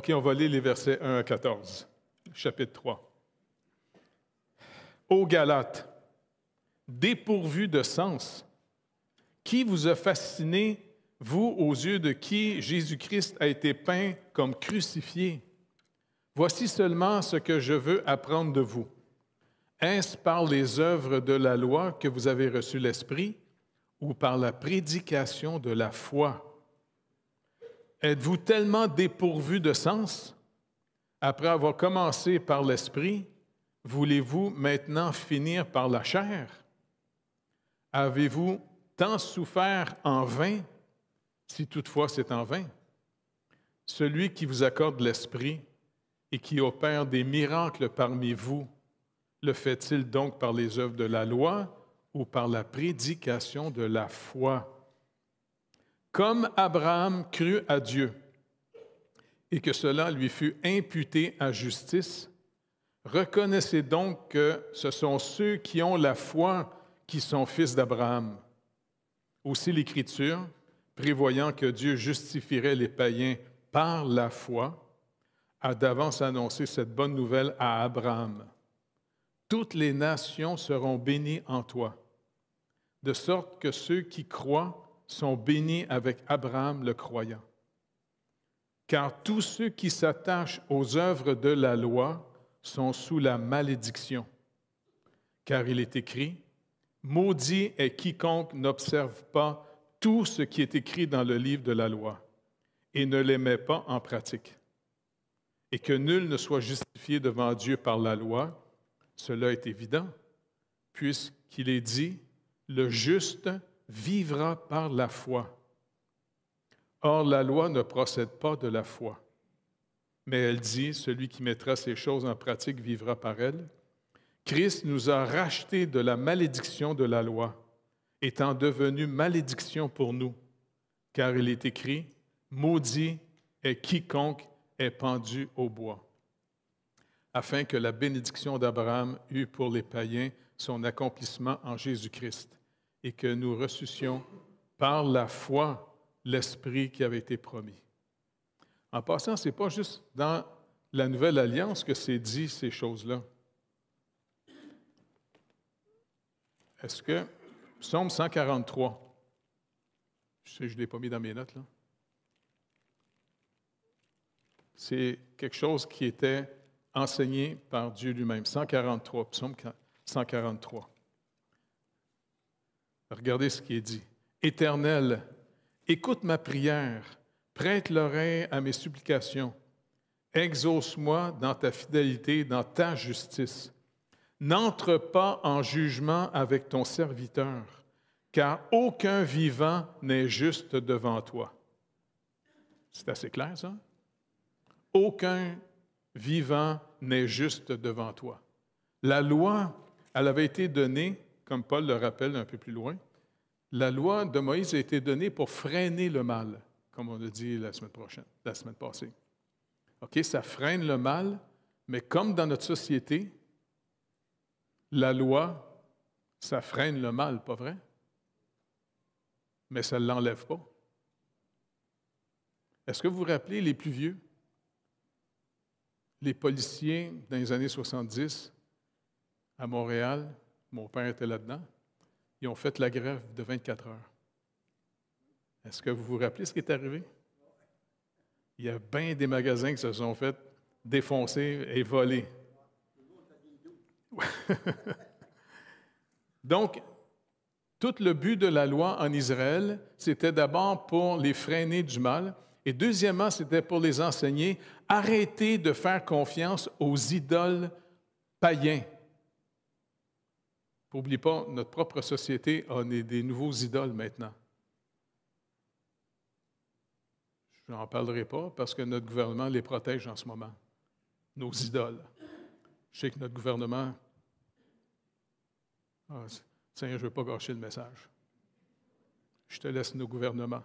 OK, on va lire les versets 1 à 14, chapitre 3. Ô Galates, dépourvus de sens, qui vous a fasciné, vous, aux yeux de qui Jésus-Christ a été peint comme crucifié? Voici seulement ce que je veux apprendre de vous. Est-ce par les œuvres de la loi que vous avez reçu l'Esprit ou par la prédication de la foi? Êtes-vous tellement dépourvus de sens? Après avoir commencé par l'Esprit, voulez-vous maintenant finir par la chair? Avez-vous tant souffert en vain, si toutefois c'est en vain? Celui qui vous accorde l'Esprit et qui opère des miracles parmi vous, le fait-il donc par les œuvres de la loi ou par la prédication de la foi? Comme Abraham crut à Dieu et que cela lui fut imputé à justice, reconnaissez donc que ce sont ceux qui ont la foi qui sont fils d'Abraham. Aussi l'Écriture, prévoyant que Dieu justifierait les païens par la foi, a d'avance annoncé cette bonne nouvelle à Abraham. Toutes les nations seront bénies en toi, de sorte que ceux qui croient sont bénis avec Abraham le croyant. Car tous ceux qui s'attachent aux œuvres de la loi sont sous la malédiction. Car il est écrit, « Maudit est quiconque n'observe pas tout ce qui est écrit dans le livre de la loi et ne les met pas en pratique. Et que nul ne soit justifié devant Dieu par la loi, cela est évident, puisqu'il est dit, « Le juste vivra par la foi. » Or, la loi ne procède pas de la foi, mais elle dit, « Celui qui mettra ces choses en pratique vivra par elles. » Christ nous a rachetés de la malédiction de la loi, étant devenu malédiction pour nous, car il est écrit, « Maudit est quiconque est pendu au bois. » Afin que la bénédiction d'Abraham eût pour les païens son accomplissement en Jésus-Christ, et que nous reçussions par la foi l'Esprit qui avait été promis. En passant, ce n'est pas juste dans la Nouvelle Alliance que c'est dit ces choses-là. Est-ce que Psaume 143, je sais que je ne l'ai pas mis dans mes notes, là. C'est quelque chose qui était enseigné par Dieu lui-même. 143, Psaume 143. Regardez ce qui est dit. « Éternel, écoute ma prière, prête l'oreille à mes supplications. Exauce-moi dans ta fidélité, dans ta justice. N'entre pas en jugement avec ton serviteur, car aucun vivant n'est juste devant toi. » C'est assez clair, ça? Aucun vivant n'est juste devant toi. La loi, elle avait été donnée, comme Paul le rappelle un peu plus loin, la loi de Moïse a été donnée pour freiner le mal, comme on a dit la semaine passée. OK, ça freine le mal, mais comme dans notre société, la loi, ça freine le mal, pas vrai? Mais ça ne l'enlève pas. Est-ce que vous vous rappelez les plus vieux? Les policiers dans les années 70 à Montréal, mon père était là-dedans, ils ont fait la grève de 24 heures. Est-ce que vous vous rappelez ce qui est arrivé? Il y a bien des magasins qui se sont fait défoncer et voler. Donc, tout le but de la loi en Israël, c'était d'abord pour les freiner du mal, et deuxièmement, c'était pour les enseigner, arrêtez de faire confiance aux idoles païens. N'oubliez pas, notre propre société a des nouveaux idoles maintenant. Je n'en parlerai pas parce que notre gouvernement les protège en ce moment, nos idoles. Je sais que notre gouvernement... Seigneur, je ne veux pas gâcher le message. Je te laisse nos gouvernements.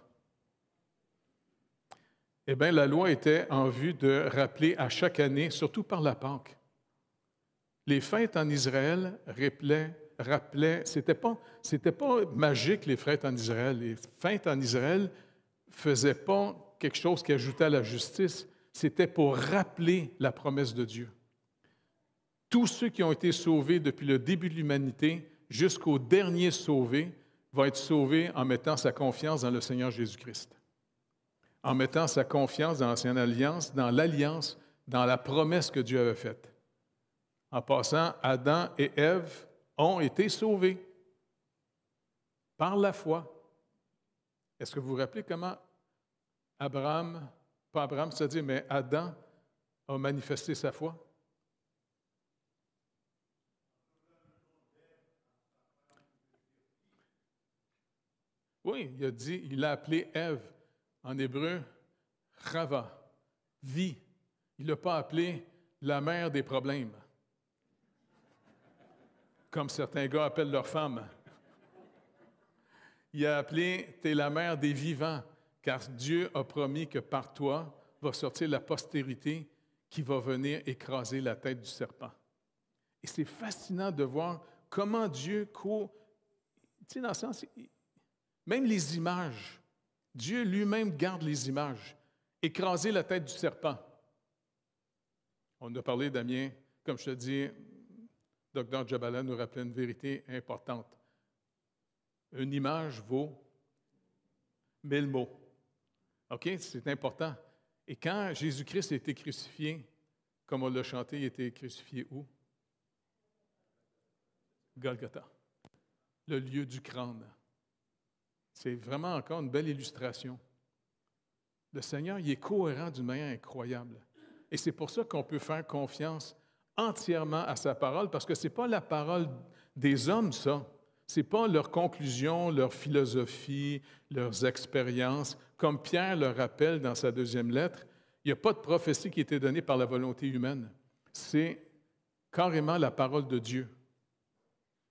Eh bien, la loi était en vue de rappeler à chaque année, surtout par la Pâque. Les fêtes en Israël rappelaient, c'était pas magique les fêtes en Israël. Les fêtes en Israël ne faisaient pas quelque chose qui ajoutait à la justice. C'était pour rappeler la promesse de Dieu. Tous ceux qui ont été sauvés depuis le début de l'humanité jusqu'au dernier sauvé vont être sauvés en mettant sa confiance dans le Seigneur Jésus-Christ, en mettant sa confiance dans l'Ancienne Alliance, dans l'Alliance, dans la promesse que Dieu avait faite. En passant, Adam et Ève ont été sauvés par la foi. Est-ce que vous vous rappelez comment pas Abraham, c'est-à-dire, mais Adam a manifesté sa foi? Oui, il a appelé Ève, en hébreu, Rava, vie. Il ne l'a pas appelé la mère des problèmes, comme certains gars appellent leur femme. Il a appelé « T'es la mère des vivants », car Dieu a promis que par toi va sortir la postérité qui va venir écraser la tête du serpent. Et c'est fascinant de voir comment Dieu court, tu sais, dans le sens, même les images, Dieu lui-même garde les images, écraser la tête du serpent. On a parlé, Damien, comme je te dis, Dr. Jabala nous rappelait une vérité importante. Une image vaut 1000 mots. OK? C'est important. Et quand Jésus-Christ a été crucifié, comme on l'a chanté, il a été crucifié où? Golgotha, le lieu du crâne. C'est vraiment encore une belle illustration. Le Seigneur, il est cohérent d'une manière incroyable. Et c'est pour ça qu'on peut faire confiance entièrement à sa parole, parce que ce n'est pas la parole des hommes, ça. Ce n'est pas leur conclusion, leur philosophie, leurs expériences. Comme Pierre le rappelle dans sa deuxième lettre, il n'y a pas de prophétie qui a été donnée par la volonté humaine. C'est carrément la parole de Dieu.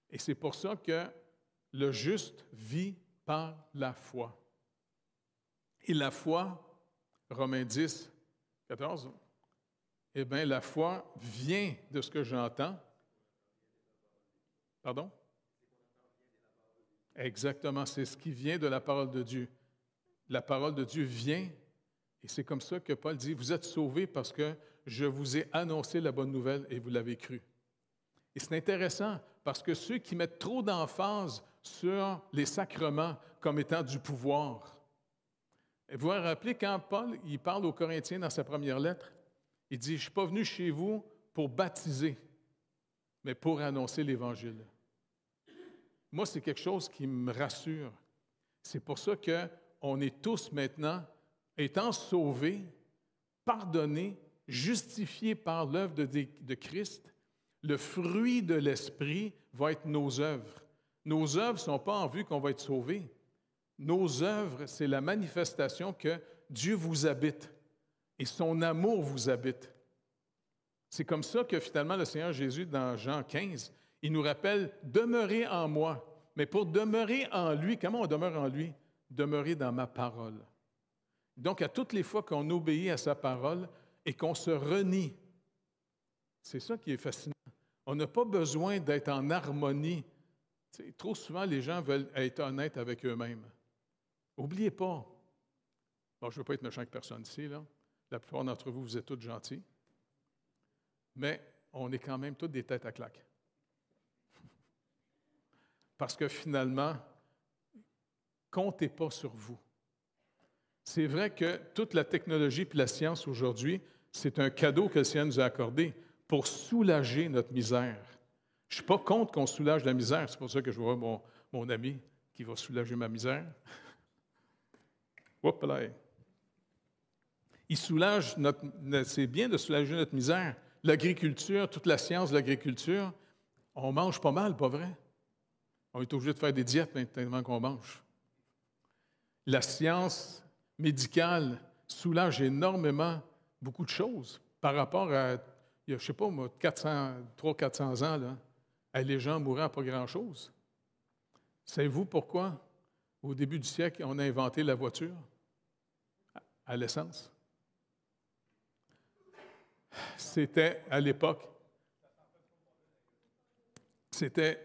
Et c'est pour ça que le juste vit par la foi. Et la foi, Romains 10, 14, eh bien, la foi vient de ce que j'entends. Pardon? Exactement, c'est ce qui vient de la parole de Dieu. La parole de Dieu vient, et c'est comme ça que Paul dit, vous êtes sauvés parce que je vous ai annoncé la bonne nouvelle et vous l'avez cru. Et c'est intéressant parce que ceux qui mettent trop d'emphase sur les sacrements comme étant du pouvoir. Et vous vous rappelez quand Paul il parle aux Corinthiens dans sa première lettre, il dit, je ne suis pas venu chez vous pour baptiser, mais pour annoncer l'Évangile. Moi, c'est quelque chose qui me rassure. C'est pour ça qu'on est tous maintenant, étant sauvés, pardonnés, justifiés par l'œuvre de Christ, le fruit de l'Esprit va être nos œuvres. Nos œuvres ne sont pas en vue qu'on va être sauvés. Nos œuvres, c'est la manifestation que Dieu vous habite et son amour vous habite. C'est comme ça que finalement le Seigneur Jésus, dans Jean 15, il nous rappelle « Demeurez en moi ». Mais pour demeurer en lui, comment on demeure en lui? Demeurer dans ma parole. Donc, à toutes les fois qu'on obéit à sa parole et qu'on se renie, c'est ça qui est fascinant. On n'a pas besoin d'être en harmonie. Trop souvent, les gens veulent être honnêtes avec eux-mêmes. N'oubliez pas, bon, je ne veux pas être méchant avec personne ici, là. La plupart d'entre vous, vous êtes tous gentils, mais on est quand même tous des têtes à claques. Parce que finalement, comptez pas sur vous. C'est vrai que toute la technologie et la science aujourd'hui, c'est un cadeau que le Seigneur nous a accordé pour soulager notre misère. Je ne suis pas contre qu'on soulage la misère. C'est pour ça que je vois mon ami qui va soulager ma misère. Hop là. Il soulage c'est bien de soulager notre misère. L'agriculture, toute la science de l'agriculture, on mange pas mal, pas vrai? On est obligé de faire des diètes maintenant qu'on mange. La science médicale soulage énormément beaucoup de choses par rapport à, il y a, je ne sais pas, 300-400 ans, là, les gens mouraient à pas grand-chose. Savez-vous pourquoi, au début du siècle, on a inventé la voiture à l'essence? C'était, à l'époque, c'était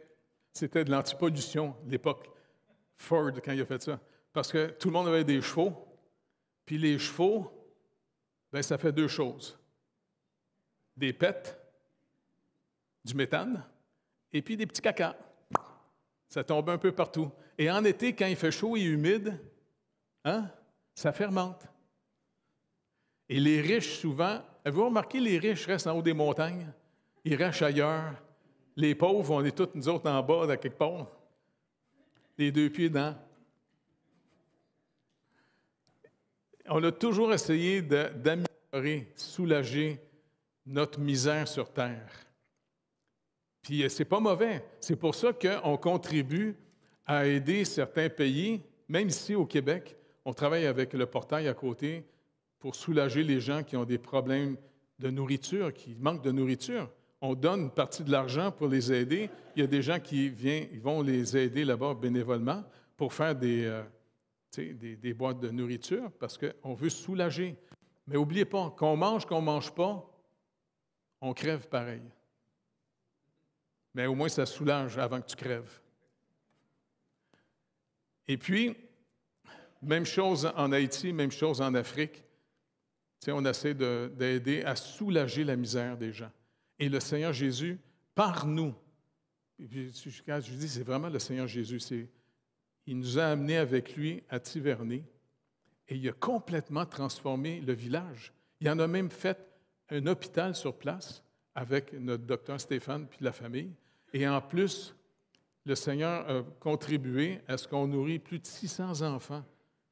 de l'antipollution, l'époque. Ford, quand il a fait ça. Parce que tout le monde avait des chevaux, puis les chevaux, bien, ça fait deux choses. Des pets, du méthane, et puis des petits cacas. Ça tombe un peu partout. Et en été, quand il fait chaud et humide, hein, ça fermente. Et les riches, souvent, avez-vous remarqué, les riches restent en haut des montagnes? Ils restent ailleurs. Les pauvres, on est tous, nous autres, en bas, de quelque part. Les deux pieds dedans. On a toujours essayé d'améliorer, soulager notre misère sur terre. Puis c'est pas mauvais. C'est pour ça qu'on contribue à aider certains pays, même ici au Québec. On travaille avec le portail à côté pour soulager les gens qui ont des problèmes de nourriture, qui manquent de nourriture. On donne une partie de l'argent pour les aider. Il y a des gens qui vont les aider là-bas bénévolement pour faire des boîtes de nourriture parce qu'on veut soulager. Mais n'oubliez pas, qu'on ne mange pas, on crève pareil. Mais au moins, ça soulage avant que tu crèves. Et puis, même chose en Haïti, même chose en Afrique. On essaie d'aider à soulager la misère des gens. Et le Seigneur Jésus, par nous, quand je dis c'est vraiment le Seigneur Jésus, il nous a amenés avec lui à Tiverny et il a complètement transformé le village. Il en a même fait un hôpital sur place avec notre docteur Stéphane puis la famille. Et en plus, le Seigneur a contribué à ce qu'on nourrit plus de 600 enfants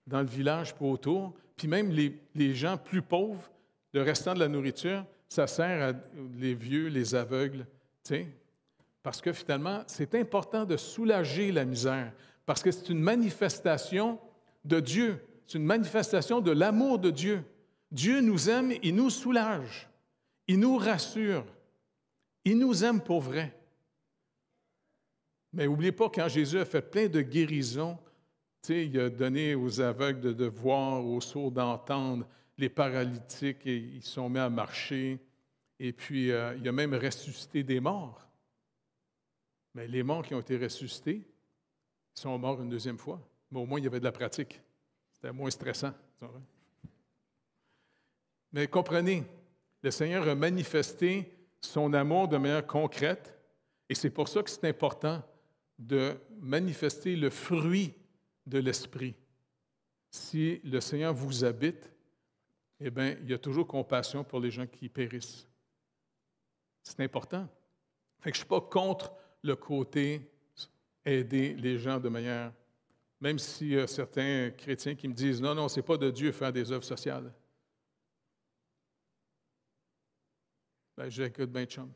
dans le village pour autour. Puis même les gens plus pauvres, le restant de la nourriture, ça sert à les vieux, les aveugles, tu sais. Parce que finalement, c'est important de soulager la misère, parce que c'est une manifestation de Dieu, c'est une manifestation de l'amour de Dieu. Dieu nous aime, il nous soulage, il nous rassure, il nous aime pour vrai. Mais n'oubliez pas, quand Jésus a fait plein de guérisons, il a donné aux aveugles de voir, aux sourds d'entendre, les paralytiques, et ils se sont mis à marcher, et puis il a même ressuscité des morts. Mais les morts qui ont été ressuscités, ils sont morts une deuxième fois. Mais au moins, il y avait de la pratique. C'était moins stressant. Mais comprenez, le Seigneur a manifesté son amour de manière concrète, et c'est pour ça que c'est important de manifester le fruit de l'Esprit. Si le Seigneur vous habite, eh bien, il y a toujours compassion pour les gens qui périssent. C'est important. Fait que je ne suis pas contre le côté aider les gens de manière... Même s'il y a certains chrétiens qui me disent « Non, ce n'est pas de Dieu faire des œuvres sociales. » Bien, j'écoute bien chum.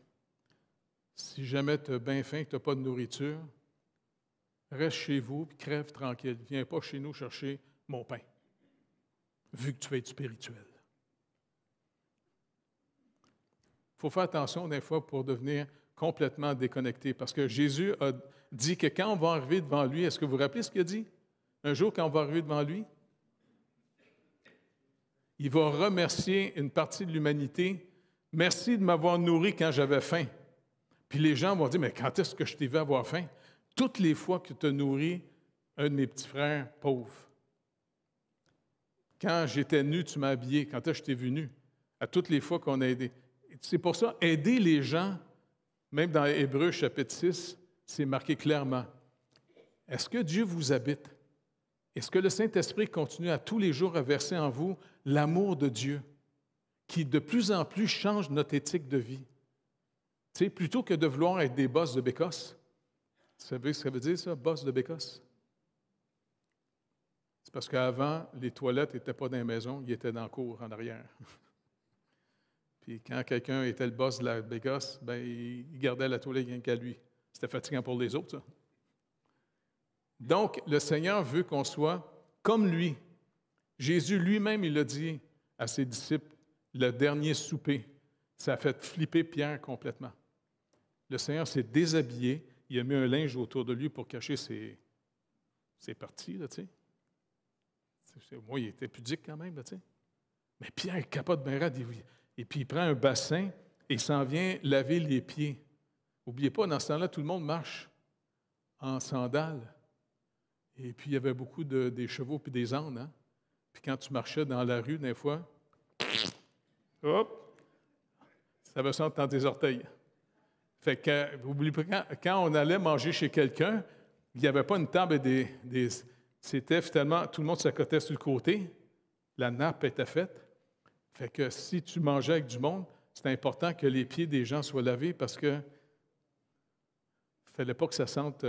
Si jamais tu as bien faim et que tu n'as pas de nourriture, reste chez vous et crève tranquille. Viens pas chez nous chercher mon pain, vu que tu veux être spirituel. Il faut faire attention des fois pour devenir complètement déconnecté, parce que Jésus a dit que quand on va arriver devant lui, est-ce que vous vous rappelez ce qu'il a dit? Un jour, quand on va arriver devant lui, il va remercier une partie de l'humanité. « Merci de m'avoir nourri quand j'avais faim. » Puis les gens vont dire « Mais quand est-ce que je t'ai vu avoir faim? » Toutes les fois que tu as nourri un de mes petits frères pauvres. Quand j'étais nu, tu m'as habillé. Quand est-ce que je t'ai vu nu? À toutes les fois qu'on a aidé. C'est pour ça, aider les gens, même dans Hébreux chapitre 6, c'est marqué clairement. Est-ce que Dieu vous habite? Est-ce que le Saint-Esprit continue à tous les jours à verser en vous l'amour de Dieu, qui de plus en plus change notre éthique de vie? Tu sais, plutôt que de vouloir être des boss de bécosse. Vous savez ce que ça veut dire, ça, boss de bécosse? C'est parce qu'avant, les toilettes n'étaient pas dans la maison, ils étaient dans la cour, en arrière. Puis quand quelqu'un était le boss de la bécosse, bien, il gardait la toilette rien qu'à lui. C'était fatigant pour les autres, ça. Donc, le Seigneur veut qu'on soit comme lui. Jésus lui-même, il a dit à ses disciples, le dernier souper, ça a fait flipper Pierre complètement. Le Seigneur s'est déshabillé, il a mis un linge autour de lui pour cacher ses parties, là, tu sais. Moi, il était pudique quand même, là, tu sais. Mais Pierre, il capote bien raide, et puis il prend un bassin et il s'en vient laver les pieds. N'oubliez pas, dans ce temps-là, tout le monde marche en sandales. Et puis, il y avait beaucoup des chevaux puis des ânes. Hein? Puis quand tu marchais dans la rue, des fois, hop, ça va sentir dans tes orteils. Fait que, n'oubliez pas, quand on allait manger chez quelqu'un, il n'y avait pas une table et c'était finalement, tout le monde s'accotait sur le côté, la nappe était faite. Fait que si tu mangeais avec du monde, c'était important que les pieds des gens soient lavés parce que il ne fallait pas que ça sente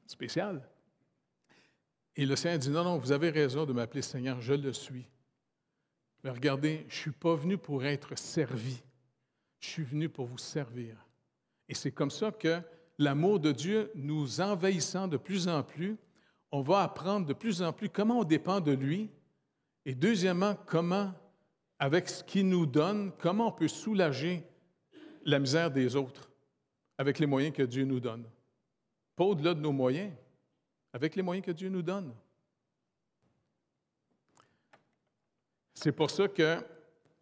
spécial. Et le Seigneur dit, non, non, vous avez raison de m'appeler Seigneur, je le suis. Mais regardez, je ne suis pas venu pour être servi. Je suis venu pour vous servir. Et c'est comme ça que l'amour de Dieu nous envahissant de plus en plus, on va apprendre de plus en plus comment on dépend de lui. Et deuxièmement, comment, avec ce qu'il nous donne, comment on peut soulager la misère des autres avec les moyens que Dieu nous donne. Pas au-delà de nos moyens, avec les moyens que Dieu nous donne. C'est pour ça que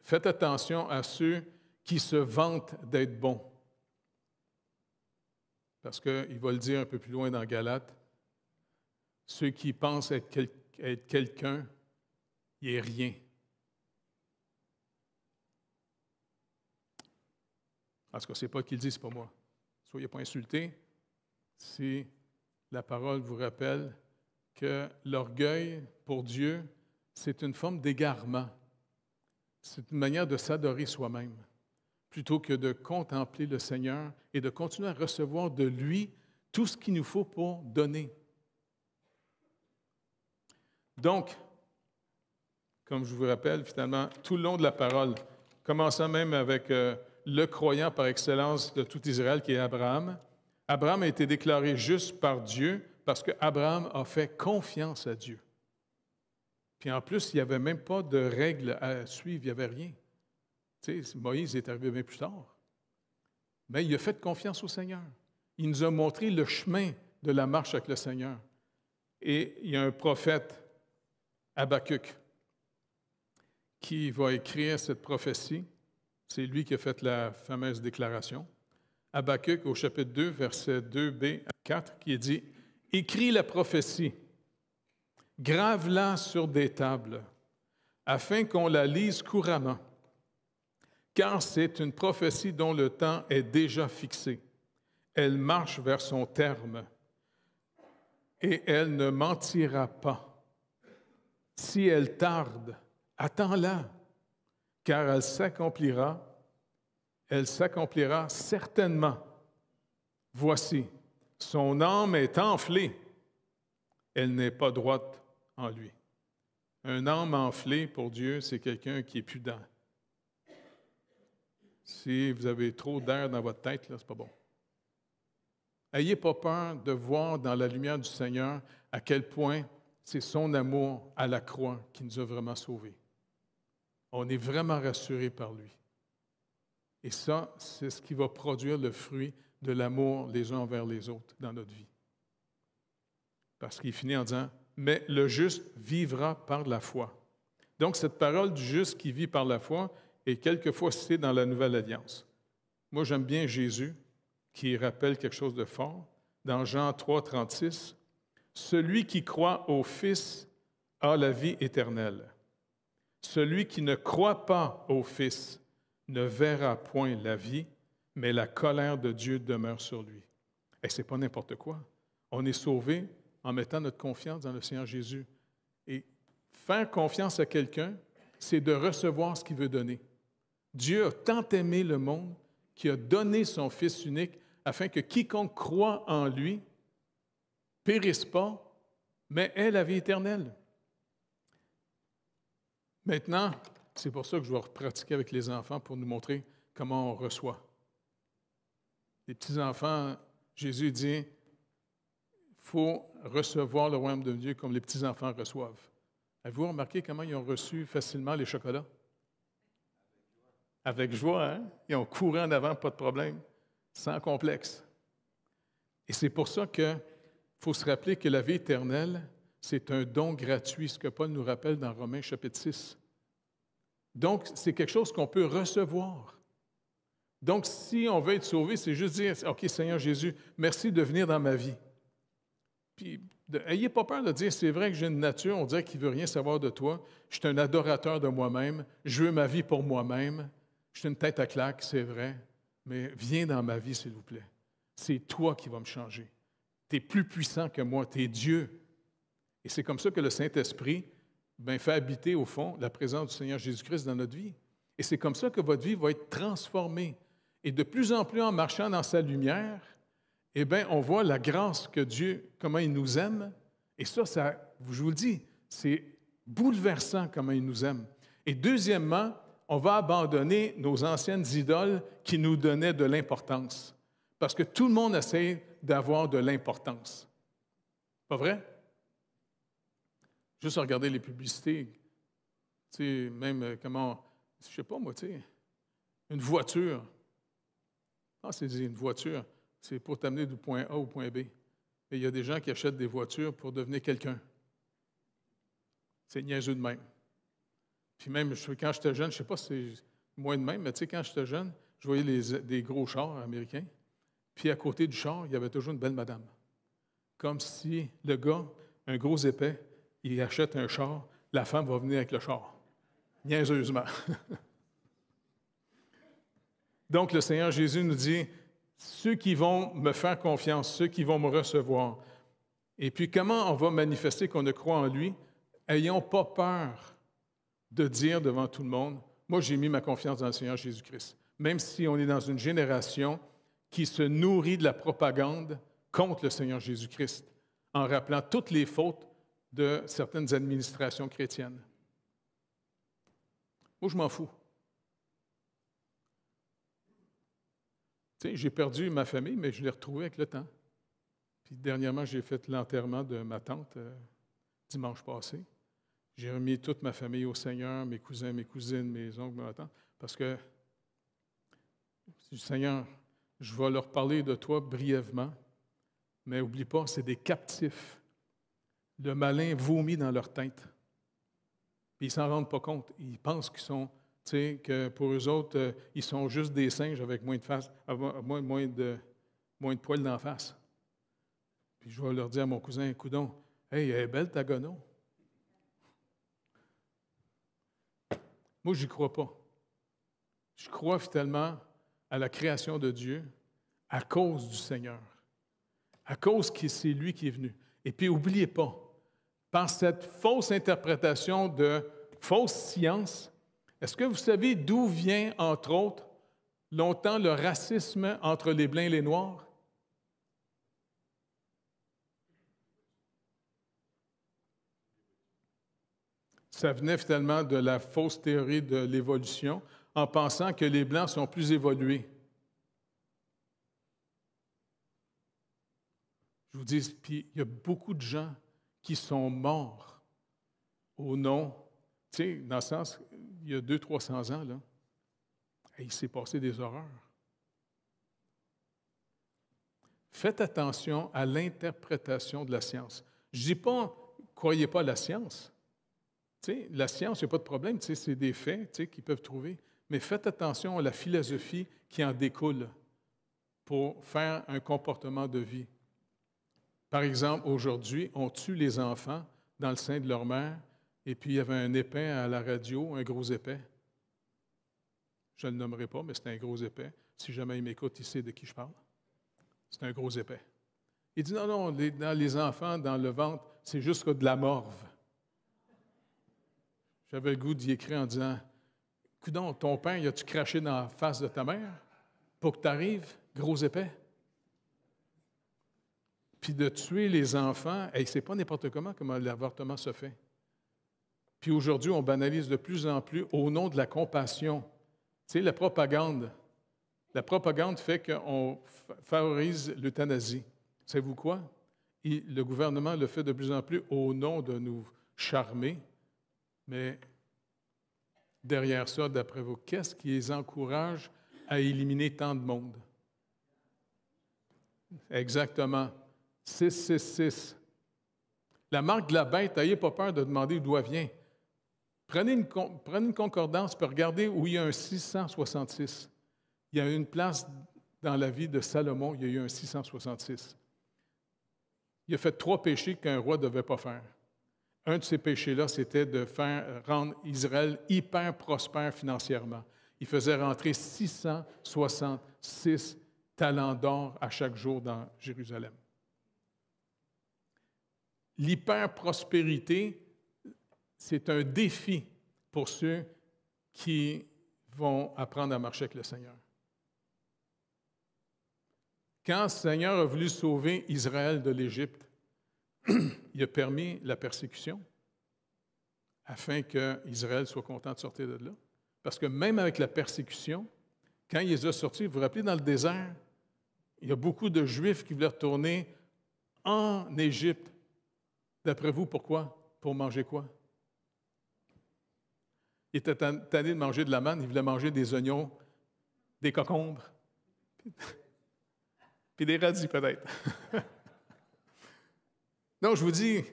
faites attention à ceux qui se vantent d'être bons. Parce qu'il va le dire un peu plus loin dans Galates, ceux qui pensent être quelqu'un, il n'est rien. En tout cas, ce n'est pas qu'il dit, ce n'est pas moi. Soyez pas insultés si la parole vous rappelle que l'orgueil, pour Dieu, c'est une forme d'égarement. C'est une manière de s'adorer soi-même, plutôt que de contempler le Seigneur et de continuer à recevoir de lui tout ce qu'il nous faut pour donner. Donc, comme je vous rappelle, finalement, tout le long de la parole, commençant même avec le croyant par excellence de tout Israël, qui est Abraham. Abraham a été déclaré juste par Dieu parce qu'Abraham a fait confiance à Dieu. Puis en plus, il n'y avait même pas de règles à suivre, il n'y avait rien. Tu sais, Moïse est arrivé bien plus tard. Mais il a fait confiance au Seigneur. Il nous a montré le chemin de la marche avec le Seigneur. Et il y a un prophète, Habakkuk, qui va écrire cette prophétie. C'est lui qui a fait la fameuse déclaration. Habakkuk, au chapitre 2, versets 2b à 4, qui est dit « Écris la prophétie, grave-la sur des tables, afin qu'on la lise couramment, car c'est une prophétie dont le temps est déjà fixé. Elle marche vers son terme, et elle ne mentira pas. Si elle tarde, attends-la, car elle s'accomplira certainement. Voici, son âme est enflée, elle n'est pas droite en lui. » Un âme enflée, pour Dieu, c'est quelqu'un qui est prudent. Si vous avez trop d'air dans votre tête, là, c'est pas bon. Ayez pas peur de voir dans la lumière du Seigneur à quel point c'est son amour à la croix qui nous a vraiment sauvés. On est vraiment rassurés par lui. Et ça, c'est ce qui va produire le fruit de l'amour les uns envers les autres dans notre vie. Parce qu'il finit en disant « Mais le juste vivra par la foi ». Donc, cette parole du juste qui vit par la foi est quelquefois citée dans la Nouvelle Alliance. Moi, j'aime bien Jésus, qui rappelle quelque chose de fort. Dans Jean 3, 36, « Celui qui croit au Fils a la vie éternelle. Celui qui ne croit pas au Fils ne verra point la vie, mais la colère de Dieu demeure sur lui. » Et ce n'est pas n'importe quoi. On est sauvé en mettant notre confiance dans le Seigneur Jésus. Et faire confiance à quelqu'un, c'est de recevoir ce qu'il veut donner. Dieu a tant aimé le monde qu'il a donné son Fils unique afin que quiconque croit en lui périsse pas, mais ait la vie éternelle. Maintenant, c'est pour ça que je vais pratiquer avec les enfants pour nous montrer comment on reçoit. Les petits-enfants, Jésus dit, il faut recevoir le royaume de Dieu comme les petits-enfants reçoivent. Avez-vous remarqué comment ils ont reçu facilement les chocolats? Avec joie, hein? Ils ont couru en avant, pas de problème, sans complexe. Et c'est pour ça qu'il faut se rappeler que la vie éternelle, c'est un don gratuit, ce que Paul nous rappelle dans Romains chapitre 6. Donc, c'est quelque chose qu'on peut recevoir. Donc, si on veut être sauvé, c'est juste dire, « OK, Seigneur Jésus, merci de venir dans ma vie. » Puis, Ayez pas peur de dire, c'est vrai que j'ai une nature, on dirait qu'il ne veut rien savoir de toi. Je suis un adorateur de moi-même. Je veux ma vie pour moi-même. Je suis une tête à claque, c'est vrai. Mais viens dans ma vie, s'il vous plaît. C'est toi qui vas me changer. Tu es plus puissant que moi. Tu es Dieu. Et c'est comme ça que le Saint-Esprit fait habiter, au fond, la présence du Seigneur Jésus-Christ dans notre vie. Et c'est comme ça que votre vie va être transformée. Et de plus en plus, en marchant dans sa lumière, on voit la grâce que Dieu, comment il nous aime. Et ça, je vous le dis, c'est bouleversant comment il nous aime. Et deuxièmement, on va abandonner nos anciennes idoles qui nous donnaient de l'importance. Parce que tout le monde essaie d'avoir de l'importance. Pas vrai? Juste regarder les publicités. Tu sais, même comment, je ne sais pas moi, tu sais, une voiture. Ah, c'est une voiture. C'est pour t'amener du point A au point B. Et il y a des gens qui achètent des voitures pour devenir quelqu'un. C'est niaiseux de même. Puis même, quand j'étais jeune, je ne sais pas si c'est moins de même, mais tu sais, quand j'étais jeune, je voyais des gros chars américains. Puis à côté du char, il y avait toujours une belle madame. Comme si le gars, un gros épais, il achète un char, la femme va venir avec le char. Niaiseusement. Donc, le Seigneur Jésus nous dit, ceux qui vont me faire confiance, ceux qui vont me recevoir. Et puis, comment on va manifester qu'on a croit en lui? Ayons pas peur de dire devant tout le monde, moi, j'ai mis ma confiance dans le Seigneur Jésus-Christ. Même si on est dans une génération qui se nourrit de la propagande contre le Seigneur Jésus-Christ, en rappelant toutes les fautes de certaines administrations chrétiennes. Moi, je m'en fous. Tu sais, j'ai perdu ma famille, mais je l'ai retrouvée avec le temps. Puis dernièrement, j'ai fait l'enterrement de ma tante dimanche passé. J'ai remis toute ma famille au Seigneur, mes cousins, mes cousines, mes oncles, mes tantes, parce que, Seigneur, je vais leur parler de toi brièvement, mais n'oublie pas, c'est des captifs. Le malin vomit dans leur tête. Puis ils ne s'en rendent pas compte. Ils pensent qu'ils sont, tu sais, que pour eux autres, ils sont juste des singes avec moins de face, moins de poils d'en face. Puis je vais leur dire à mon cousin, coudon, hey, elle est belle ta gono. Moi, je n'y crois pas. Je crois finalement à la création de Dieu à cause du Seigneur, à cause que c'est lui qui est venu. Et puis, n'oubliez pas, par cette fausse interprétation de fausse science, est-ce que vous savez d'où vient, entre autres, longtemps le racisme entre les Blancs et les Noirs? Ça venait finalement de la fausse théorie de l'évolution, en pensant que les Blancs sont plus évolués. Je vous dis, puis il y a beaucoup de gens qui sont morts au nom, tu sais, dans le sens, il y a 200-300 ans, là, il s'est passé des horreurs. Faites attention à l'interprétation de la science. Je ne dis pas, croyez pas à la science. Tu sais, la science, il n'y a pas de problème, tu sais, c'est des faits tu sais, qu'ils peuvent trouver. Mais faites attention à la philosophie qui en découle pour faire un comportement de vie. Par exemple, aujourd'hui, on tue les enfants dans le sein de leur mère, et puis il y avait un épais à la radio, un gros épais. Je ne le nommerai pas, mais c'est un gros épais. Si jamais il m'écoute, il sait de qui je parle. C'est un gros épais. Il dit, non, les enfants, dans le ventre, c'est juste de la morve. J'avais le goût d'y écrire en disant, coudonc, ton père, y a-tu craché dans la face de ta mère pour que tu arrives, gros épais? Puis de tuer les enfants, c'est pas n'importe comment l'avortement se fait. Puis aujourd'hui, on banalise de plus en plus au nom de la compassion. Tu sais, la propagande fait qu'on favorise l'euthanasie. Savez-vous quoi? Et le gouvernement le fait de plus en plus au nom de nous charmer, mais derrière ça, d'après vous, qu'est-ce qui les encourage à éliminer tant de monde? Exactement. 666. La marque de la bête, n'ayez pas peur de demander d'où elle vient. Prenez une concordance et regardez où il y a un 666. Il y a une place dans la vie de Salomon, il y a eu un 666. il a fait 3 péchés qu'un roi ne devait pas faire. Un de ces péchés-là, c'était de rendre Israël hyper prospère financièrement. Il faisait rentrer 666 talents d'or à chaque jour dans Jérusalem. L'hyper-prospérité, c'est un défi pour ceux qui vont apprendre à marcher avec le Seigneur. Quand le Seigneur a voulu sauver Israël de l'Égypte, il a permis la persécution afin qu'Israël soit content de sortir de là. Parce que même avec la persécution, quand il les a sortis, vous vous rappelez, dans le désert, il y a beaucoup de Juifs qui voulaient retourner en Égypte. D'après vous, pourquoi? Pour manger quoi? Ils étaient tannés de manger de la manne, ils voulaient manger des oignons, des concombres, puis des radis peut-être. Non, je vous dis,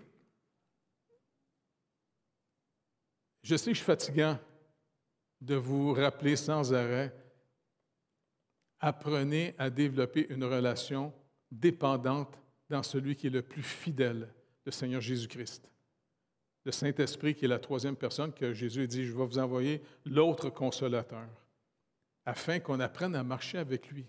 je sais que je suis fatigant de vous rappeler sans arrêt, apprenez à développer une relation dépendante dans celui qui est le plus fidèle, le Seigneur Jésus-Christ. Le Saint-Esprit qui est la 3e personne que Jésus a dit, je vais vous envoyer l'autre consolateur, afin qu'on apprenne à marcher avec lui.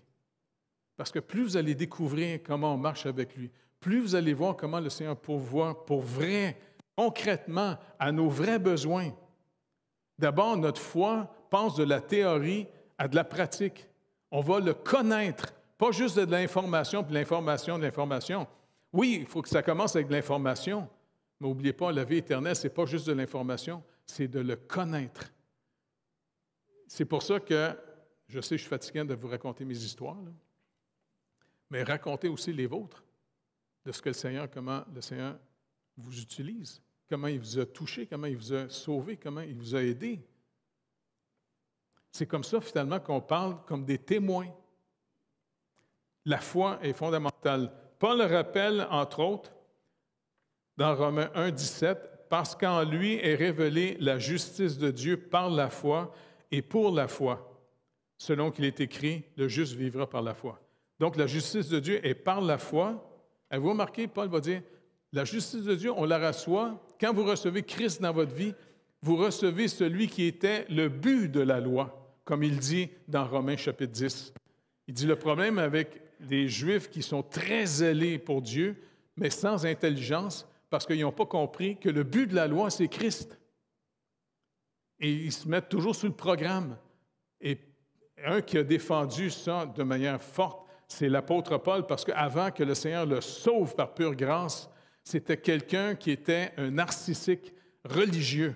Parce que plus vous allez découvrir comment on marche avec lui, plus vous allez voir comment le Seigneur pourvoit pour vrai, concrètement, à nos vrais besoins. D'abord, notre foi passe de la théorie à de la pratique. On va le connaître, pas juste de l'information, puis l'information, de l'information. Oui, il faut que ça commence avec de l'information, mais n'oubliez pas, la vie éternelle, ce n'est pas juste de l'information, c'est de le connaître. C'est pour ça que, je sais, je suis fatigué de vous raconter mes histoires, là, mais racontez aussi les vôtres, de ce que le Seigneur, comment le Seigneur vous utilise, comment il vous a touché, comment il vous a sauvé, comment il vous a aidé. C'est comme ça, finalement, qu'on parle comme des témoins. La foi est fondamentale. Paul le rappelle, entre autres, dans Romains 1, 17, « Parce qu'en lui est révélée la justice de Dieu par la foi et pour la foi, selon qu'il est écrit, le juste vivra par la foi. » Donc, la justice de Dieu est par la foi. Avez-vous remarqué, Paul va dire, la justice de Dieu, on la reçoit. Quand vous recevez Christ dans votre vie, vous recevez celui qui était le but de la loi, comme il dit dans Romains chapitre 10. Il dit, le problème avec les Juifs qui sont très zélés pour Dieu, mais sans intelligence, parce qu'ils n'ont pas compris que le but de la loi, c'est Christ. Et ils se mettent toujours sur le programme. Et un qui a défendu ça de manière forte, c'est l'apôtre Paul, parce qu'avant que le Seigneur le sauve par pure grâce, c'était quelqu'un qui était un narcissique religieux,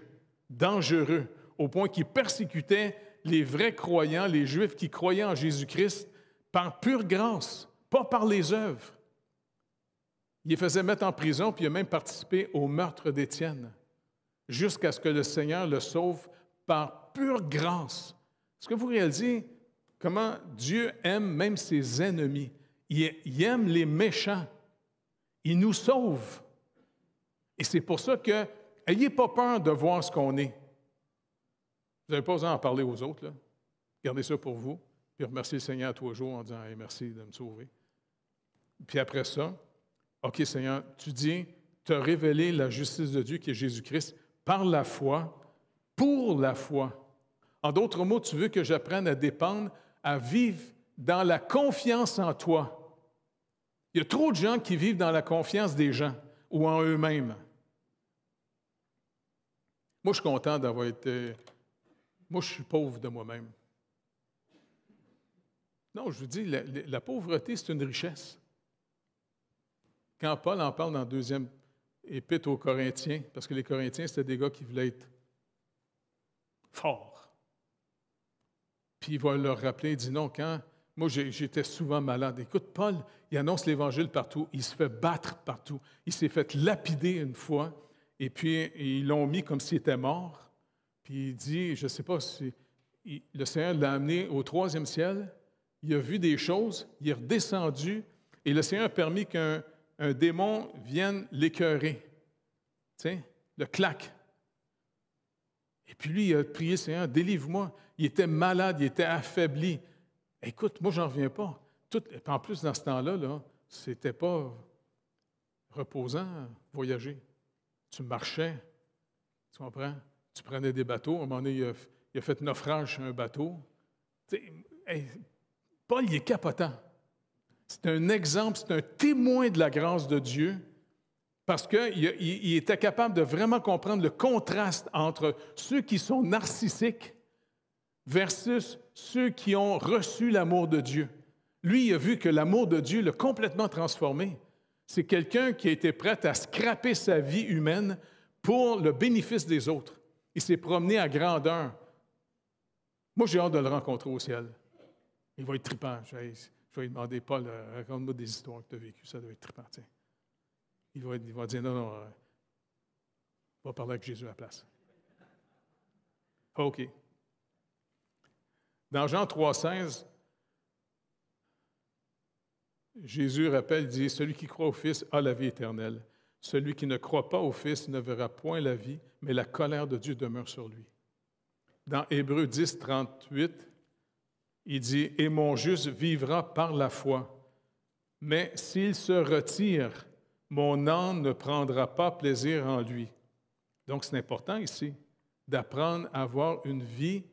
dangereux, au point qu'il persécutait les vrais croyants, les Juifs qui croyaient en Jésus-Christ, par pure grâce, pas par les œuvres. Il les faisait mettre en prison, puis il a même participé au meurtre d'Étienne, jusqu'à ce que le Seigneur le sauve par pure grâce. Est-ce que vous réalisez comment Dieu aime même ses ennemis? Il aime les méchants. Il nous sauve. Et c'est pour ça que, n'ayez pas peur de voir ce qu'on est. Vous n'avez pas besoin d'en parler aux autres, là. Gardez ça pour vous, puis remerciez le Seigneur à tous les jours en disant hey, « Merci de me sauver ». Puis après ça, « OK, Seigneur, tu dis, tu as révélé la justice de Dieu qui est Jésus-Christ par la foi, pour la foi. » En d'autres mots, tu veux que j'apprenne à dépendre, à vivre dans la confiance en toi. Il y a trop de gens qui vivent dans la confiance des gens ou en eux-mêmes. Moi, je suis content d'avoir été... Moi, je suis pauvre de moi-même. Non, je vous dis, la pauvreté, c'est une richesse. Quand Paul en parle dans la 2e épître aux Corinthiens, parce que les Corinthiens, c'était des gars qui voulaient être forts. Puis il va leur rappeler, il dit non, quand moi j'étais souvent malade. Écoute, Paul, il annonce l'Évangile partout, il se fait battre partout. Il s'est fait lapider une fois, et puis ils l'ont mis comme s'il était mort. Puis il dit, je ne sais pas si le Seigneur l'a amené au 3e ciel, il a vu des choses, il est redescendu, et le Seigneur a permis qu'un démon vienne l'écœurer. Tu sais, le claque. Et puis lui, il a prié, Seigneur, délivre-moi. Il était malade, il était affaibli. Écoute, moi, j'en reviens pas. En plus, dans ce temps-là, c'était pas reposant, voyager. Tu marchais, tu comprends? Tu prenais des bateaux. À un moment donné, il a fait naufrage sur un bateau. Hey, Paul, il est capotant. C'est un exemple, c'est un témoin de la grâce de Dieu parce qu'il était capable de vraiment comprendre le contraste entre ceux qui sont narcissiques versus ceux qui ont reçu l'amour de Dieu. Lui, il a vu que l'amour de Dieu l'a complètement transformé. C'est quelqu'un qui a été prêt à scraper sa vie humaine pour le bénéfice des autres. Il s'est promené à grandeur. Moi, j'ai hâte de le rencontrer au ciel. Il va être trippant. Je vais lui demander, Paul, raconte-moi des histoires que tu as vécues. Ça doit être trippant. Tiens. Il va dire, non, on va parler avec Jésus à la place. OK. Dans Jean 3,16, Jésus rappelle, il dit, « Celui qui croit au Fils a la vie éternelle. Celui qui ne croit pas au Fils ne verra point la vie, mais la colère de Dieu demeure sur lui. » Dans Hébreux 10, 38, il dit, « Et mon juste vivra par la foi. Mais s'il se retire, mon âme ne prendra pas plaisir en lui. » Donc, c'est important ici d'apprendre à avoir une vie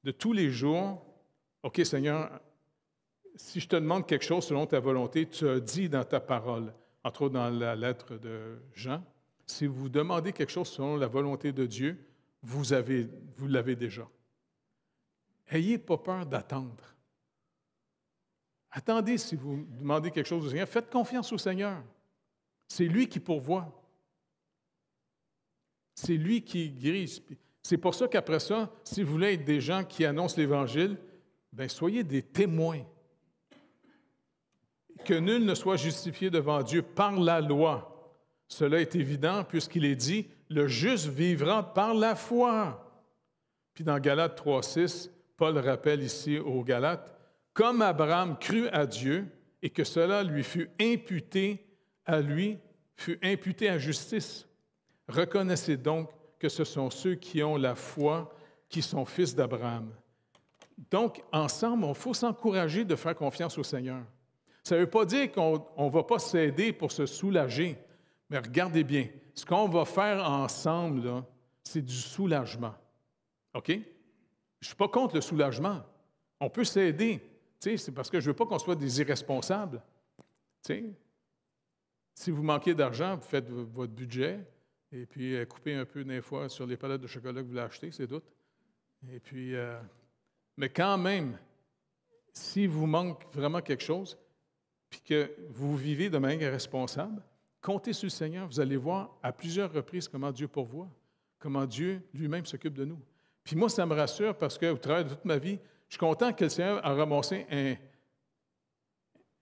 de tous les jours. « OK, Seigneur, si je te demande quelque chose selon ta volonté, tu as dit dans ta parole, entre autres dans la lettre de Jean, si vous demandez quelque chose selon la volonté de Dieu, vous l'avez déjà. Ayez pas peur d'attendre. Attendez si vous demandez quelque chose au Seigneur. Faites confiance au Seigneur. C'est lui qui pourvoit. C'est lui qui guérit. C'est pour ça qu'après ça, si vous voulez être des gens qui annoncent l'Évangile, bien, soyez des témoins. Que nul ne soit justifié devant Dieu par la loi. Cela est évident puisqu'il est dit, « Le juste vivra par la foi. » Puis dans Galates 3,6, Paul rappelle ici aux Galates, « Comme Abraham crut à Dieu et que cela lui fut imputé à lui, fut imputé à justice. Reconnaissez donc que ce sont ceux qui ont la foi qui sont fils d'Abraham. » Donc, ensemble, il faut s'encourager de faire confiance au Seigneur. Ça ne veut pas dire qu'on ne va pas s'aider pour se soulager, mais regardez bien, ce qu'on va faire ensemble, là, c'est du soulagement. OK? Je ne suis pas contre le soulagement. On peut s'aider. C'est parce que je ne veux pas qu'on soit des irresponsables. T'sais? Si vous manquez d'argent, vous faites votre budget et puis coupez un peu des fois sur les palettes de chocolat que vous voulez acheter, c'est tout. Et puis, mais quand même, si vous manque vraiment quelque chose, puis que vous vivez de manière responsable, comptez sur le Seigneur. Vous allez voir à plusieurs reprises comment Dieu pourvoit, comment Dieu lui-même s'occupe de nous. Puis moi, ça me rassure parce qu'au travers de toute ma vie, je suis content que le Seigneur a ramassé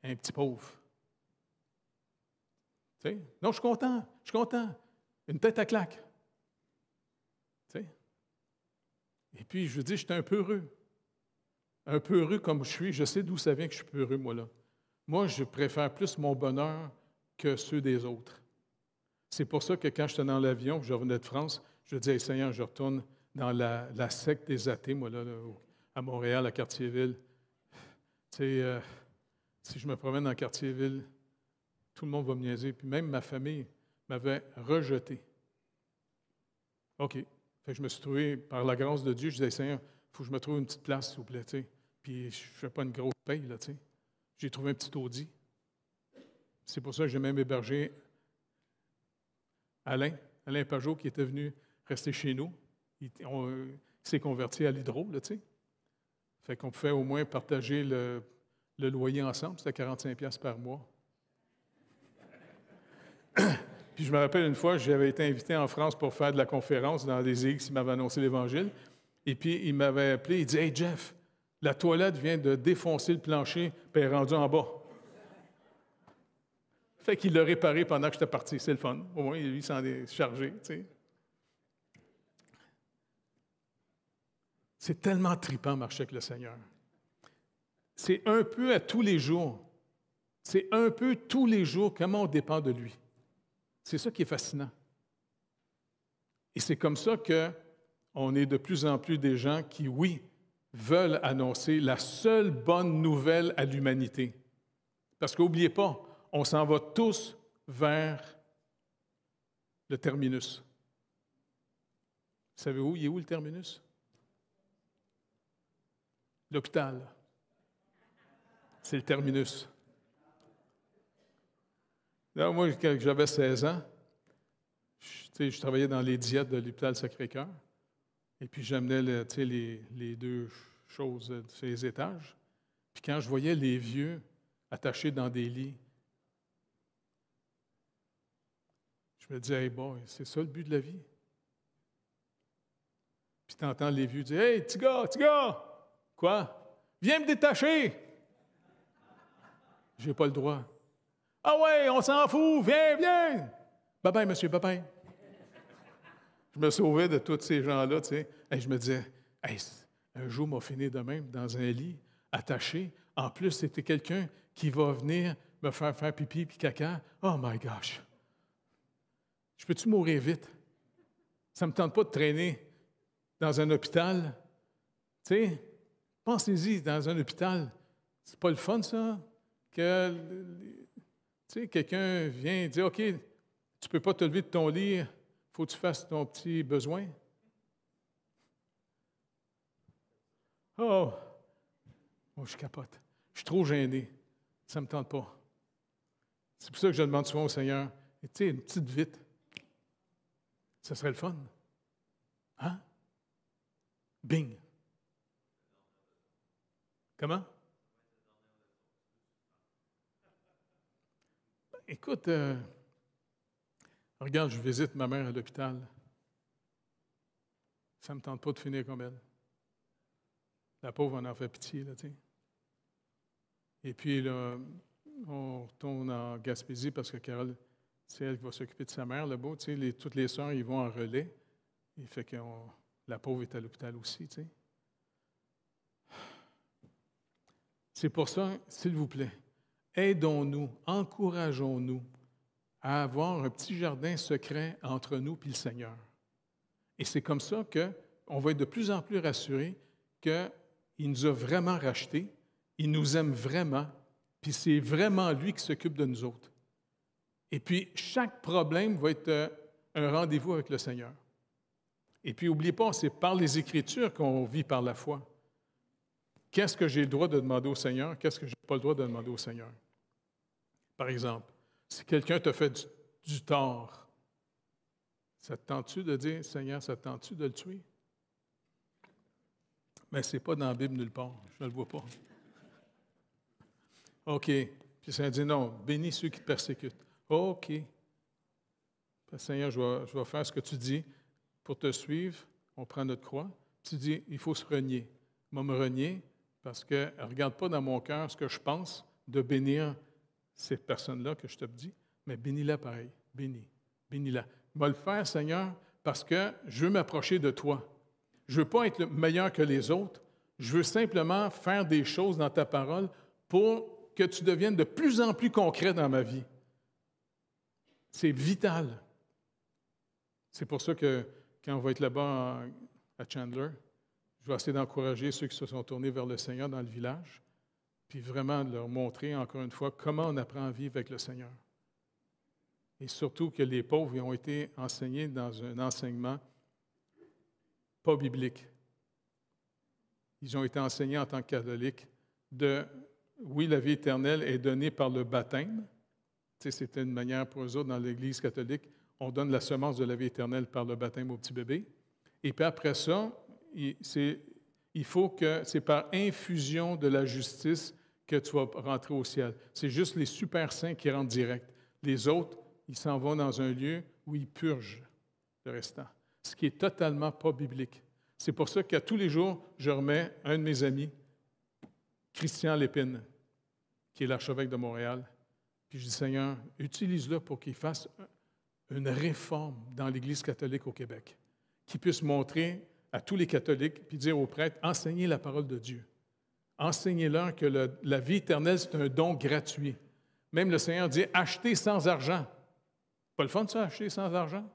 un petit pauvre. Tu sais? Non, je suis content. Une tête à claque. Tu sais? Et puis, je veux dire, j'étais un peu heureux. Un peu heureux comme je suis. Je sais d'où ça vient que je suis peu heureux, moi, là. Moi, je préfère plus mon bonheur que ceux des autres. C'est pour ça que quand j'étais dans l'avion, je revenais de France, je disais, hey, Seigneur, je retourne dans la secte des athées, moi, là à Montréal, à Cartierville. Tu sais, si je me promène dans Cartierville, tout le monde va me niaiser. Puis même ma famille m'avait rejeté. OK. Fait que je me suis trouvé, par la grâce de Dieu, je disais, Seigneur, il faut que je me trouve une petite place, s'il vous plaît. Tu sais. Puis je ne fais pas une grosse paye, là, tu sais. J'ai trouvé un petit Audi. C'est pour ça que j'ai même hébergé Alain Pajot, qui était venu rester chez nous. Il s'est converti à l'hydro, là, tu sais. Fait qu'on pouvait au moins partager le loyer ensemble. C'était 45$ par mois. Puis je me rappelle une fois, j'avais été invité en France pour faire de la conférence dans des X, il m'avait annoncé l'Évangile. Et puis il m'avait appelé, il dit « Hey Jeff, la toilette vient de défoncer le plancher, puis elle est rendue en bas. » Fait qu'il l'a réparé pendant que j'étais parti. C'est le fun. Au moins, lui, il s'en est chargé. Tu sais. C'est tellement trippant marcher avec le Seigneur. C'est un peu à tous les jours. C'est un peu tous les jours comment on dépend de lui. C'est ça qui est fascinant. Et c'est comme ça qu'on est de plus en plus des gens qui, oui, veulent annoncer la seule bonne nouvelle à l'humanité. Parce qu'oubliez pas, on s'en va tous vers le terminus. Vous savez où? Il est où le terminus? L'hôpital. C'est le terminus. Là, moi, quand j'avais 16 ans, je travaillais dans les diètes de l'hôpital Sacré-Cœur. Et puis, j'amenais les deux choses sur les étages. Puis quand je voyais les vieux attachés dans des lits, je me disais, hey boy, c'est ça le but de la vie? Puis tu entends les vieux dire, hey, petit gars, quoi? Viens me détacher! J'ai pas le droit. Ah ouais, on s'en fout, viens! Bye-bye, monsieur, bye-bye. Je me sauvais de tous ces gens-là, tu sais. Et je me disais, hey, un jour, m'a fini de même dans un lit, attaché. En plus, c'était quelqu'un qui va venir me faire pipi puis caca. Oh my gosh! Je peux-tu mourir vite? Ça ne me tente pas de traîner dans un hôpital. Tu sais, pensez-y, dans un hôpital, c'est pas le fun, ça? Que, tu sais, quelqu'un vient dire, OK, tu ne peux pas te lever de ton lit, il faut que tu fasses ton petit besoin. Oh, je capote. Je suis trop gêné. Ça ne me tente pas. C'est pour ça que je demande souvent au Seigneur, tu sais, une petite vite. Ça serait le fun. Hein? Bing! Comment? Écoute, regarde, je visite ma mère à l'hôpital. Ça ne me tente pas de finir comme elle. La pauvre, on en fait pitié, là, tu sais. Et puis, là, on retourne en Gaspésie parce que Carole, c'est elle qui va s'occuper de sa mère, là-bas. Tu sais, toutes les sœurs, ils vont en relais. Il fait que la pauvre est à l'hôpital aussi, tu sais. C'est pour ça, s'il vous plaît, aidons-nous, encourageons-nous à avoir un petit jardin secret entre nous et le Seigneur. Et c'est comme ça qu'on va être de plus en plus rassurés qu'il nous a vraiment rachetés, il nous aime vraiment, puis c'est vraiment lui qui s'occupe de nous autres. Et puis, chaque problème va être un rendez-vous avec le Seigneur. Et puis, n'oubliez pas, c'est par les Écritures qu'on vit par la foi. Qu'est-ce que j'ai le droit de demander au Seigneur? Qu'est-ce que je n'ai pas le droit de demander au Seigneur? Par exemple, si quelqu'un te fait du tort, ça te tente-tu de dire, Seigneur, ça te tente-tu de le tuer? Mais ce n'est pas dans la Bible nulle part. Je ne le vois pas. OK. Puis ça dit non, bénis ceux qui te persécutent. OK. Seigneur, je vais faire ce que tu dis pour te suivre. On prend notre croix. Tu dis, il faut se renier. Je vais me renier parce que ne regarde pas dans mon cœur ce que je pense de bénir cette personne-là que je te dis, mais bénis-la pareil. Bénis-la. Je vais le faire, Seigneur, parce que je veux m'approcher de toi. Je ne veux pas être meilleur que les autres. Je veux simplement faire des choses dans ta parole pour que tu deviennes de plus en plus concret dans ma vie. C'est vital. C'est pour ça que quand on va être là-bas à Chandler, je vais essayer d'encourager ceux qui se sont tournés vers le Seigneur dans le village, puis vraiment de leur montrer, encore une fois, comment on apprend à vivre avec le Seigneur. Et surtout que les pauvres ont été enseignés dans un enseignement pas biblique. Ils ont été enseignés en tant que catholiques oui, la vie éternelle est donnée par le baptême. Tu sais, c'était une manière pour eux autres, dans l'Église catholique, on donne la semence de la vie éternelle par le baptême au petit bébé. Et puis après ça, il faut que c'est par infusion de la justice que tu vas rentrer au ciel. C'est juste les super saints qui rentrent direct. Les autres, ils s'en vont dans un lieu où ils purgent le restant, ce qui est totalement pas biblique. C'est pour ça qu'à tous les jours, je remets un de mes amis, Christian Lépine, qui est l'archevêque de Montréal. Puis je dis, Seigneur, utilise-le pour qu'il fasse une réforme dans l'Église catholique au Québec, qui puisse montrer à tous les catholiques, puis dire aux prêtres, enseignez la parole de Dieu. Enseignez-leur que la vie éternelle, c'est un don gratuit. Même le Seigneur dit, achetez sans argent. Pas le fun, ça, acheter sans argent?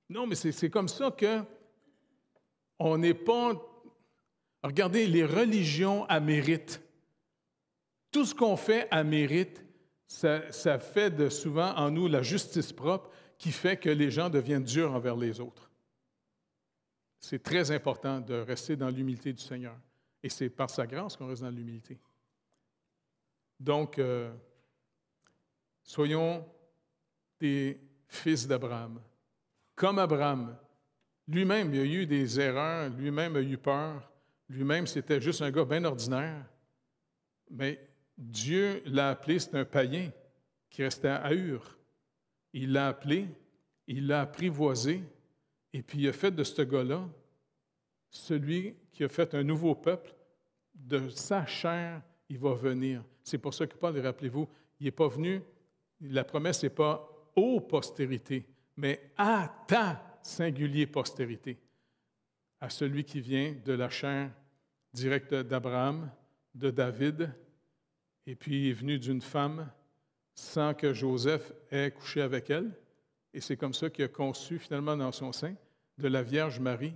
Non, mais c'est comme ça qu'on n'est pas... Regardez, les religions à mérite. Tout ce qu'on fait à mérite, Ça fait souvent en nous la justice propre qui fait que les gens deviennent durs envers les autres. C'est très important de rester dans l'humilité du Seigneur. Et c'est par sa grâce qu'on reste dans l'humilité. Donc, soyons des fils d'Abraham. Comme Abraham, lui-même, il a eu des erreurs, lui-même a eu peur, lui-même, c'était juste un gars bien ordinaire. Mais Dieu l'a appelé, c'est un païen qui restait à Ur. Il l'a appelé, il l'a apprivoisé, et puis il a fait de ce gars-là celui qui a fait un nouveau peuple. De sa chair, il va venir. C'est pour ça que Paul, rappelez-vous, il n'est pas venu, la promesse n'est pas aux postérités, mais à ta singulier postérité, à celui qui vient de la chair directe d'Abraham, de David, et puis il est venu d'une femme sans que Joseph ait couché avec elle, et c'est comme ça qu'il a conçu finalement dans son sein de la Vierge Marie.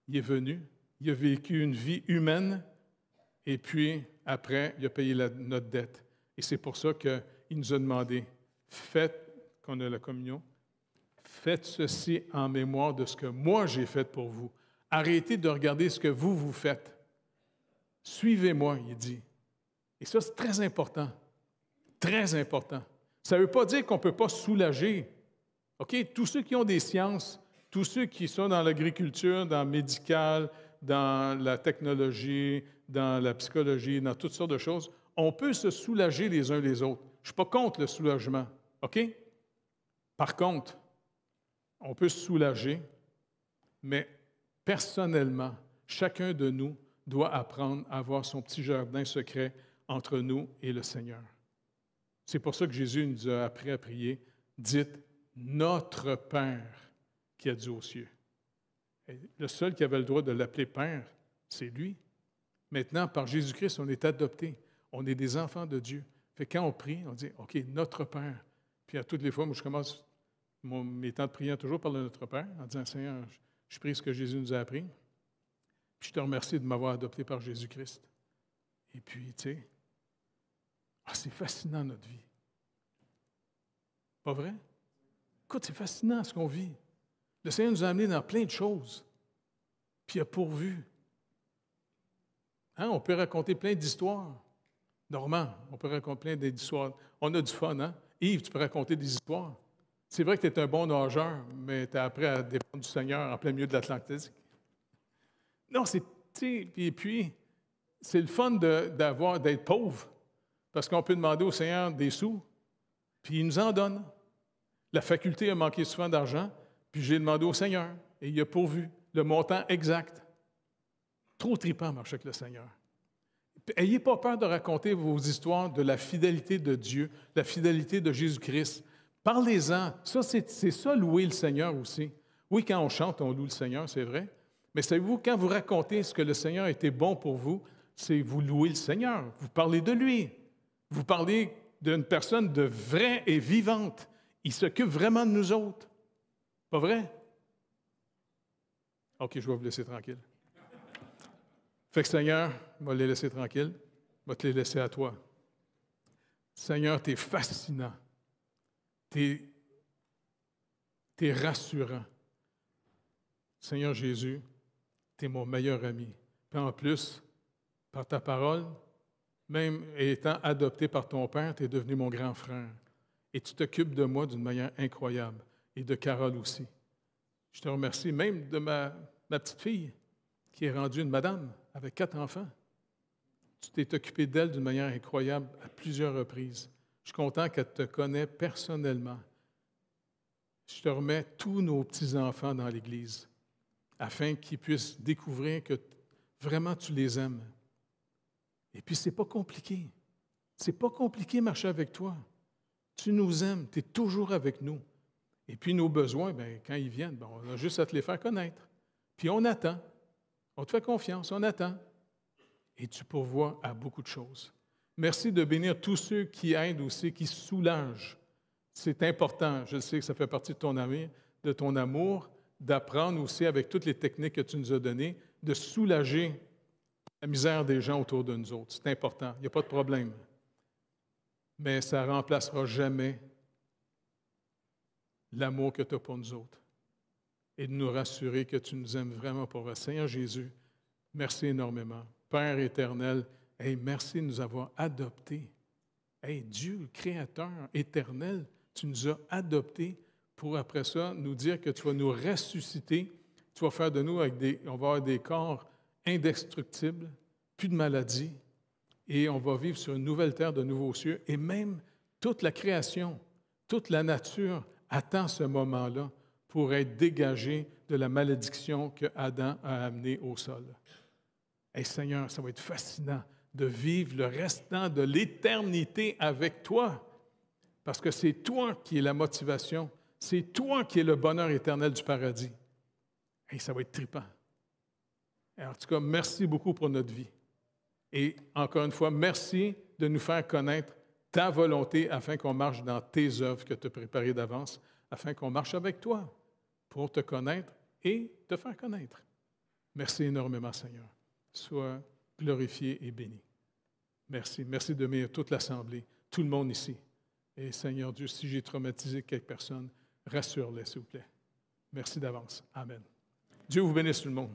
Il est venu, il a vécu une vie humaine, et puis après, il a payé notre dette. Et c'est pour ça qu'il nous a demandé, faites, qu'on a la communion, faites ceci en mémoire de ce que moi j'ai fait pour vous. Arrêtez de regarder ce que vous faites. Suivez-moi, il dit. Et ça, c'est très important. Très important. Ça ne veut pas dire qu'on ne peut pas soulager. OK? Tous ceux qui ont des sciences, tous ceux qui sont dans l'agriculture, dans le médical, dans la technologie, dans la psychologie, dans toutes sortes de choses, on peut se soulager les uns les autres. Je ne suis pas contre le soulagement. OK? Par contre, on peut se soulager, mais personnellement, chacun de nous doit apprendre à avoir son petit jardin secret entre nous et le Seigneur. C'est pour ça que Jésus nous a appris à prier. Dites « Notre Père qui est aux cieux ». Le seul qui avait le droit de l'appeler Père, c'est lui. Maintenant, par Jésus-Christ, on est adoptés. On est des enfants de Dieu. Fait que quand on prie, on dit « OK, Notre Père ». Puis à toutes les fois, moi, je commence mes temps de prière toujours par le Notre Père, en disant « Seigneur, je prie ce que Jésus nous a appris. Puis je te remercie de m'avoir adopté par Jésus-Christ. » Et puis, tu sais, c'est fascinant notre vie. Pas vrai? Écoute, c'est fascinant ce qu'on vit. Le Seigneur nous a amenés dans plein de choses, puis il a pourvu. Hein? On peut raconter plein d'histoires. Normand, on peut raconter plein d'histoires. On a du fun, hein? Yves, tu peux raconter des histoires. C'est vrai que tu es un bon nageur, mais tu es après à dépendre du Seigneur en plein milieu de l'Atlantique. Non, c'est, tu sais, puis c'est le fun d'être pauvre, parce qu'on peut demander au Seigneur des sous, puis il nous en donne. La faculté a manqué souvent d'argent, puis j'ai demandé au Seigneur, et il a pourvu le montant exact. Trop trippant marcher avec le Seigneur. Ayez pas peur de raconter vos histoires de la fidélité de Dieu, la fidélité de Jésus-Christ. Parlez-en. Ça, c'est ça, louer le Seigneur aussi. Oui, quand on chante, on loue le Seigneur, c'est vrai. Mais savez-vous, quand vous racontez ce que le Seigneur a été bon pour vous, c'est vous louer le Seigneur. Vous parlez de lui. Vous parlez d'une personne de vraie et vivante. Il s'occupe vraiment de nous autres. Pas vrai? OK, je vais vous laisser tranquille. Fait que Seigneur, je vais les laisser tranquilles. Je vais te les laisser à toi. Seigneur, tu es fascinant. Tu es rassurant. Seigneur Jésus, tu es mon meilleur ami. Puis en plus, par ta parole, même étant adopté par ton Père, tu es devenu mon grand frère. Et tu t'occupes de moi d'une manière incroyable. Et de Carole aussi. Je te remercie même de ma petite fille, qui est rendue une madame avec 4 enfants. Tu t'es occupé d'elle d'une manière incroyable à plusieurs reprises. Je suis content qu'elle te connaisse personnellement. Je te remets tous nos petits-enfants dans l'Église, afin qu'ils puissent découvrir que vraiment tu les aimes. Et puis, ce n'est pas compliqué. Ce n'est pas compliqué de marcher avec toi. Tu nous aimes, tu es toujours avec nous. Et puis, nos besoins, bien, quand ils viennent, bien, on a juste à te les faire connaître. Puis, on attend. On te fait confiance, on attend. Et tu pourvois à beaucoup de choses. Merci de bénir tous ceux qui aident aussi, qui soulagent. C'est important. Je sais que ça fait partie de ton amour, d'apprendre aussi avec toutes les techniques que tu nous as données, de soulager la misère des gens autour de nous autres. C'est important. Il n'y a pas de problème. mais ça ne remplacera jamais l'amour que tu as pour nous autres et de nous rassurer que tu nous aimes vraiment pour vrai. Seigneur Jésus, merci énormément. Père éternel, hey, merci de nous avoir adoptés. Hey, Dieu, le Créateur éternel, tu nous as adoptés pour après ça nous dire que tu vas nous ressusciter. Tu vas faire de nous on va avoir des corps indestructibles, plus de maladies, et on va vivre sur une nouvelle terre de nouveaux cieux. Et même toute la création, toute la nature attend ce moment-là pour être dégagée de la malédiction que Adam a amenée au sol. Hey, Seigneur, ça va être fascinant de vivre le restant de l'éternité avec toi, parce que c'est toi qui es la motivation, c'est toi qui es le bonheur éternel du paradis. Hey, ça va être trippant. En tout cas, merci beaucoup pour notre vie. Et encore une fois, merci de nous faire connaître ta volonté afin qu'on marche dans tes œuvres que tu as préparées d'avance, afin qu'on marche avec toi pour te connaître et te faire connaître. Merci énormément, Seigneur. Sois glorifié et béni. Merci. Merci de bénir toute l'Assemblée, tout le monde ici. Et Seigneur Dieu, si j'ai traumatisé quelques personnes, rassure-les, s'il vous plaît. Merci d'avance. Amen. Dieu vous bénisse tout le monde.